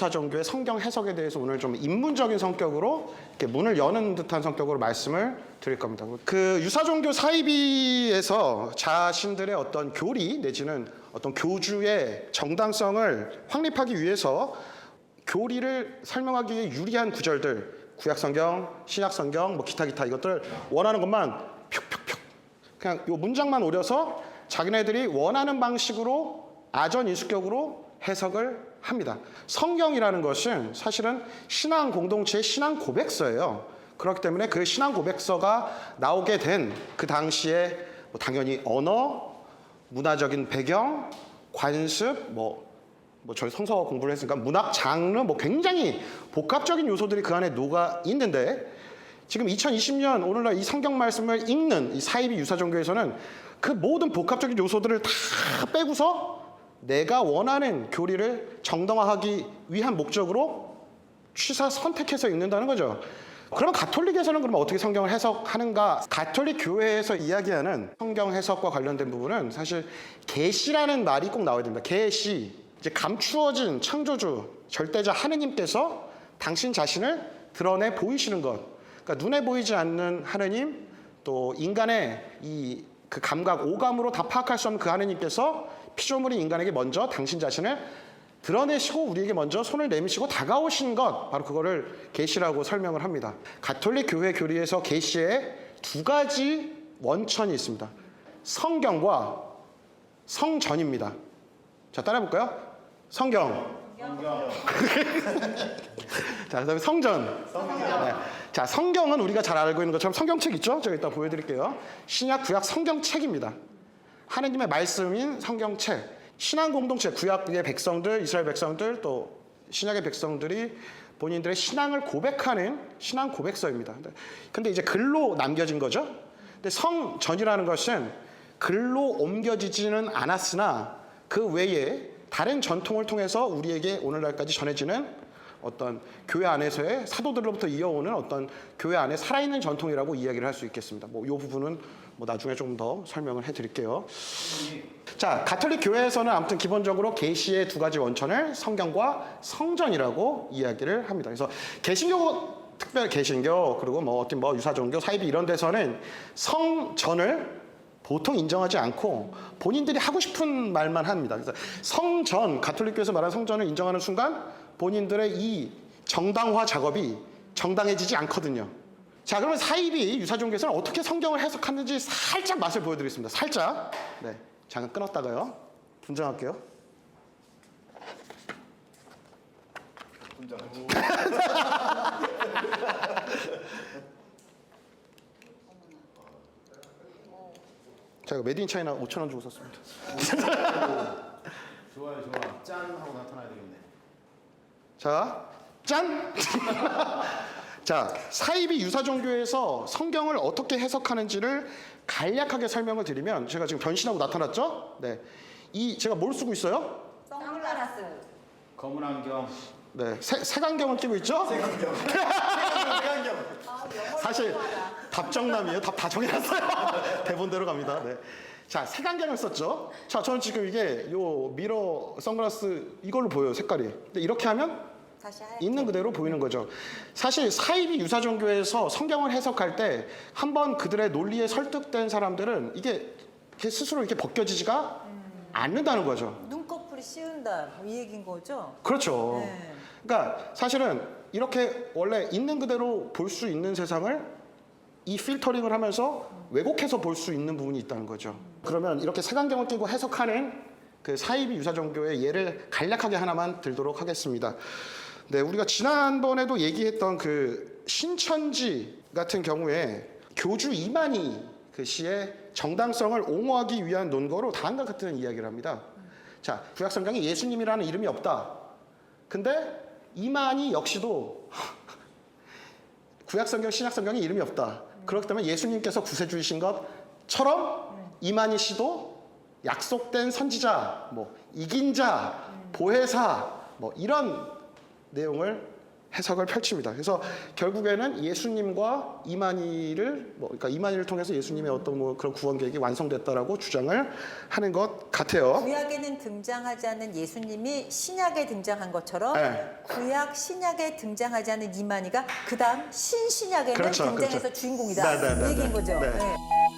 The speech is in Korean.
유사종교의 성경 해석에 대해서 오늘 좀 인문적인 성격으로 이렇게 문을 여는 듯한 성격으로 말씀을 드릴 겁니다. 그 유사종교 사이비에서 자신들의 어떤 교리 내지는 어떤 교주의 정당성을 확립하기 위해서 교리를 설명하기 위해 유리한 구절들, 구약성경, 신약성경, 뭐 기타 이것들 원하는 것만 픽픽픽 그냥 요 문장만 오려서 자기네들이 원하는 방식으로 아전인수격으로 해석을 합니다. 성경이라는 것은 사실은 신앙 공동체의 신앙 고백서예요. 그렇기 때문에 그 신앙 고백서가 나오게 된 그 당시에 뭐 당연히 언어, 문화적인 배경, 관습, 저희 성서 공부를 했으니까 문학 장르, 굉장히 복합적인 요소들이 그 안에 녹아 있는데 지금 2020년 오늘날 이 성경 말씀을 읽는 이 사이비 유사종교에서는 그 모든 복합적인 요소들을 다 빼고서 내가 원하는 교리를 정당화하기 위한 목적으로 취사 선택해서 읽는다는 거죠. 그러면 가톨릭에서는 그러면 어떻게 성경을 해석하는가? 가톨릭 교회에서 이야기하는 성경 해석과 관련된 부분은 사실 계시라는 말이 꼭 나와야 됩니다. 계시, 이제 감추어진 창조주, 절대자 하느님께서 당신 자신을 드러내 보이시는 것. 그러니까 눈에 보이지 않는 하느님, 또 인간의 그 감각, 오감으로 다 파악할 수 없는 그 하느님께서 피조물인 인간에게 먼저 당신 자신을 드러내시고 우리에게 먼저 손을 내미시고 다가오신 것, 바로 그거를 계시라고 설명을 합니다. 가톨릭 교회 교리에서 계시에 두 가지 원천이 있습니다. 성경과 성전입니다. 자, 따라해볼까요? 성경. 자, 그다음에 성전. 네. 자, 성경은 우리가 잘 알고 있는 것처럼 성경책 있죠? 제가 이따 보여드릴게요. 신약, 구약 성경책입니다. 하느님의 말씀인 성경책. 신앙 공동체, 구약의 백성들, 이스라엘 백성들, 또 신약의 백성들이 본인들의 신앙을 고백하는 신앙 고백서입니다. 근데 이제 글로 남겨진 거죠. 근데 성전이라는 것은 글로 옮겨지지는 않았으나 그 외에 다른 전통을 통해서 우리에게 오늘날까지 전해지는 어떤 교회 안에서의 사도들로부터 이어오는 어떤 교회 안에 살아있는 전통이라고 이야기를 할 수 있겠습니다. 이 부분은 나중에 좀 더 설명을 해드릴게요. 자, 가톨릭 교회에서는 아무튼 기본적으로 계시의 두 가지 원천을 성경과 성전이라고 이야기를 합니다. 그래서 개신교, 특별 개신교, 그리고 어떤 유사종교, 사이비 이런 데서는 성전을 보통 인정하지 않고 본인들이 하고 싶은 말만 합니다. 그래서 성전, 가톨릭교에서 말하는 성전을 인정하는 순간 본인들의 이 정당화 작업이 정당해지지 않거든요. 자, 그러면 사이비 유사종교에서는 어떻게 성경을 해석하는지 살짝 맛을 보여드리겠습니다. 살짝. 네, 잠깐 끊었다가요. 분장할게요. 자, 이거 메드 인 차이나 5,000원 주고 샀습니다. 좋아요. 짠 하고 나타나야 되겠네. 자, 짠! 자, 사이비 유사종교에서 성경을 어떻게 해석하는지를 간략하게 설명을 드리면, 제가 지금 변신하고 나타났죠? 네. 제가 뭘 쓰고 있어요? 선글라스. 검은 안경. 네. 색안경을 끼고 있죠? 색안경. 사실 답정남이에요. 답 다 정해놨어요. 대본대로 갑니다. 네. 자, 색안경을 썼죠. 자, 저는 지금 이게 미러 선글라스 이걸로 보여요, 색깔이. 근데 이렇게 하면 다시 하얗게. 있는 그대로 보이는 거죠. 사실 사이비 유사종교에서 성경을 해석할 때 한번 그들의 논리에 설득된 사람들은 이게 스스로 이렇게 벗겨지지가 않는다는 거죠. 눈꺼풀이 씌운다. 이 얘기인 거죠? 그렇죠. 네. 그러니까 사실은 이렇게 원래 있는 그대로 볼 수 있는 세상을 이 필터링을 하면서 왜곡해서 볼 수 있는 부분이 있다는 거죠. 그러면 이렇게 색안경을 끼고 해석하는 그 사이비 유사종교의 예를 간략하게 하나만 들도록 하겠습니다. 네, 우리가 지난번에도 얘기했던 그 신천지 같은 경우에 교주 이만희 그 시의 정당성을 옹호하기 위한 논거로 다음과 같은 이야기를 합니다. 자, 구약성경에 예수님이라는 이름이 없다. 근데 이만희 역시도 구약성경, 신약성경에 이름이 없다. 그렇기 때문에 예수님께서 구세주이신 것처럼 이만희 씨도 약속된 선지자, 이긴 자, 보혜사, 이런 내용을 해석을 펼칩니다. 그래서 결국에는 예수님과 이만희를 그러니까 이만희를 통해서 예수님의 어떤 뭐 그런 구원 계획이 완성됐다라고 주장을 하는 것 같아요. 구약에는 등장하지 않는 예수님이 신약에 등장한 것처럼 네. 구약 신약에 등장하지 않는 이만희가 그다음 신신약에는 그렇죠, 등장해서 그렇죠. 주인공이다. 네, 네, 네, 이 얘기인 네. 거죠. 네. 네.